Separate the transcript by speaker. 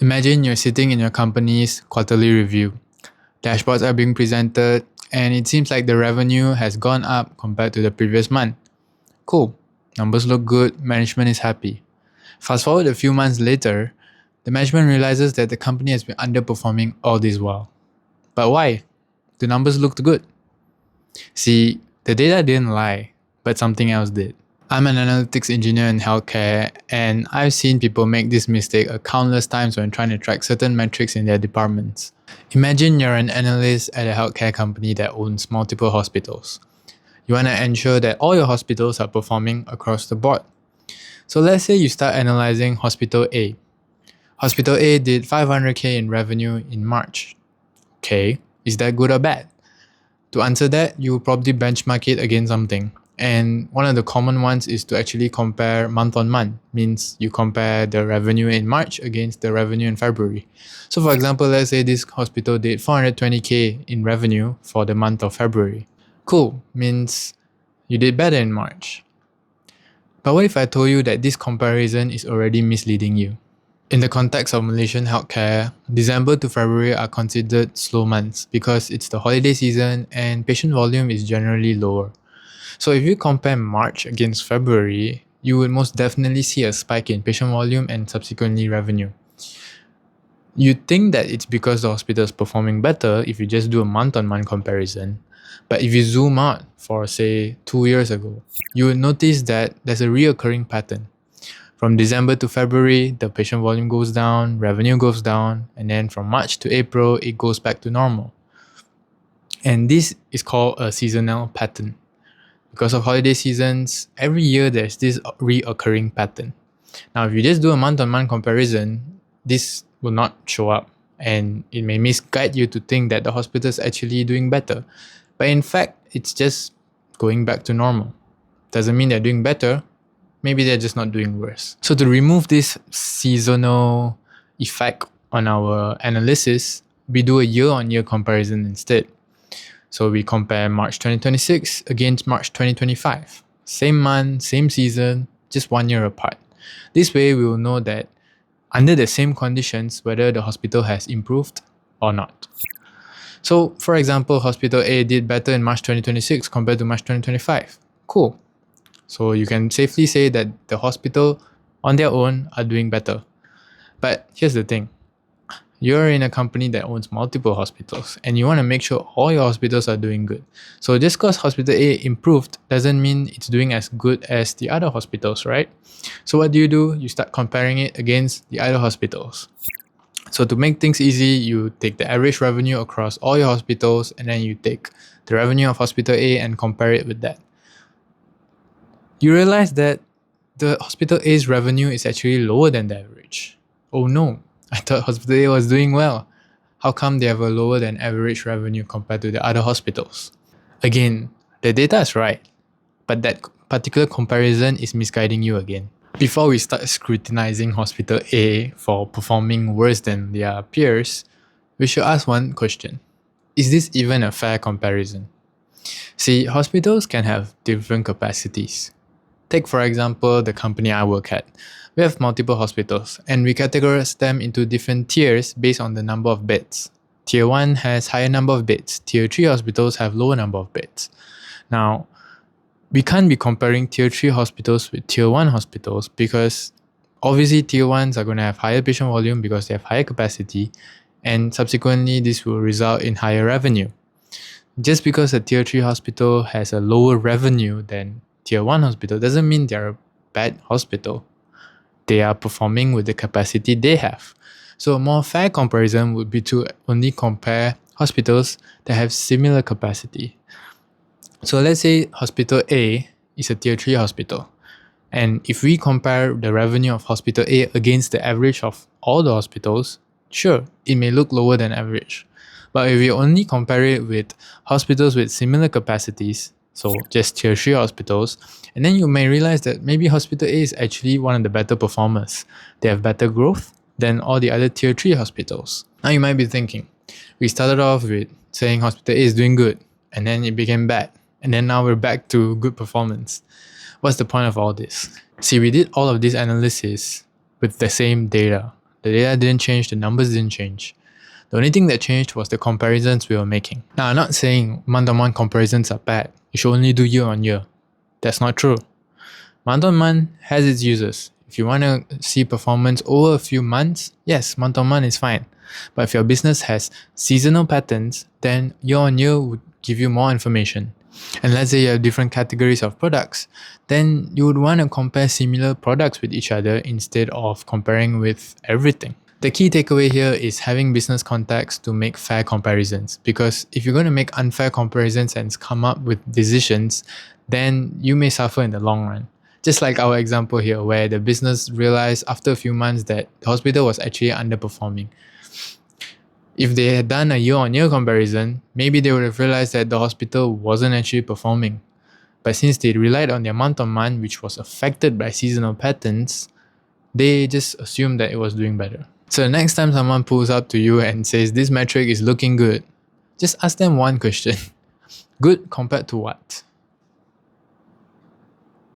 Speaker 1: Imagine you're sitting in your company's quarterly review. Dashboards are being presented, and it seems like the revenue has gone up compared to the previous month. Cool, numbers look good, management is happy. Fast forward a few months later, the management realizes that the company has been underperforming all this while. But why? The numbers looked good. See, the data didn't lie, but something else did. I'm an analytics engineer in healthcare, and I've seen people make this mistake countless times when trying to track certain metrics in their departments. Imagine you're an analyst at a healthcare company that owns multiple hospitals. You want to ensure that all your hospitals are performing across the board. So let's say you start analyzing Hospital A. Hospital A did 500k in revenue in March. Okay, is that good or bad? To answer that, you will probably benchmark it against something. And one of the common ones is to actually compare month on month. Means you compare the revenue in March against the revenue in February. So for example, let's say this hospital did 420k in revenue for the month of February. Cool, means you did better in March. But what if I told you that this comparison is already misleading you? In the context of Malaysian healthcare, December to February are considered slow months because it's the holiday season and patient volume is generally lower. So if you compare March against February, you would most definitely see a spike in patient volume and subsequently revenue. You'd think that it's because the hospital is performing better if you just do a month-on-month comparison. But if you zoom out for say 2 years ago, you would notice that there's a reoccurring pattern. From December to February, the patient volume goes down, revenue goes down, and then from March to April, it goes back to normal. And this is called a seasonal pattern. Because of holiday seasons, every year there's this reoccurring pattern. Now, if you just do a month-on-month comparison, this will not show up, and it may misguide you to think that the hospital is actually doing better. But in fact, it's just going back to normal. Doesn't mean they're doing better. Maybe they're just not doing worse. So to remove this seasonal effect on our analysis, we do a year-on-year comparison instead. So we compare March 2026 against March 2025. Same month, same season, just 1 year apart. This way we will know that under the same conditions, whether the hospital has improved or not. So for example, Hospital A did better in March 2026 compared to March 2025. Cool. So you can safely say that the hospital on their own are doing better. But here's the thing. You're in a company that owns multiple hospitals and you want to make sure all your hospitals are doing good. So just because Hospital A improved doesn't mean it's doing as good as the other hospitals, right? So what do? You start comparing it against the other hospitals. So to make things easy, you take the average revenue across all your hospitals and then you take the revenue of Hospital A and compare it with that. You realize that the Hospital A's revenue is actually lower than the average. Oh no, I thought Hospital A was doing well. How come they have a lower than average revenue compared to the other hospitals? Again, the data is right, but that particular comparison is misguiding you again. Before we start scrutinizing Hospital A for performing worse than their peers, we should ask one question. Is this even a fair comparison? See, hospitals can have different capacities. Take for example the company I work at. We have multiple hospitals and we categorize them into different tiers based on the number of beds. Tier 1 has higher number of beds. Tier 3 hospitals have lower number of beds. Now, we can't be comparing Tier 3 hospitals with Tier 1 hospitals because obviously Tier 1s are going to have higher patient volume because they have higher capacity, and subsequently this will result in higher revenue. Just because a Tier 3 hospital has a lower revenue than Tier 1 hospital doesn't mean they're a bad hospital. They are performing with the capacity they have. So a more fair comparison would be to only compare hospitals that have similar capacity. So let's say Hospital A is a Tier 3 hospital. And if we compare the revenue of Hospital A against the average of all the hospitals, sure, it may look lower than average. But if we only compare it with hospitals with similar capacities, so just Tier 3 hospitals, and then you may realize that maybe Hospital A is actually one of the better performers. They have better growth than all the other Tier 3 hospitals. Now you might be thinking, we started off with saying Hospital A is doing good, and then it became bad, and then now we're back to good performance. What's the point of all this? See, we did all of this analysis with the same data. The data didn't change, the numbers didn't change. The only thing that changed was the comparisons we were making. Now, I'm not saying month-on-month comparisons are bad. You should only do year-on-year. That's not true. Month-on-month has its uses. If you want to see performance over a few months, yes, month-on-month is fine. But if your business has seasonal patterns, then year-on-year would give you more information. And let's say you have different categories of products, then you would want to compare similar products with each other instead of comparing with everything. The key takeaway here is having business context to make fair comparisons, because if you're going to make unfair comparisons and come up with decisions, then you may suffer in the long run. Just like our example here, where the business realized after a few months that the hospital was actually underperforming. If they had done a year-on-year comparison, maybe they would have realized that the hospital wasn't actually performing. But since they relied on their month-on-month, which was affected by seasonal patterns, they just assumed that it was doing better. So next time someone pulls up to you and says this metric is looking good, just ask them one question. Good compared to what?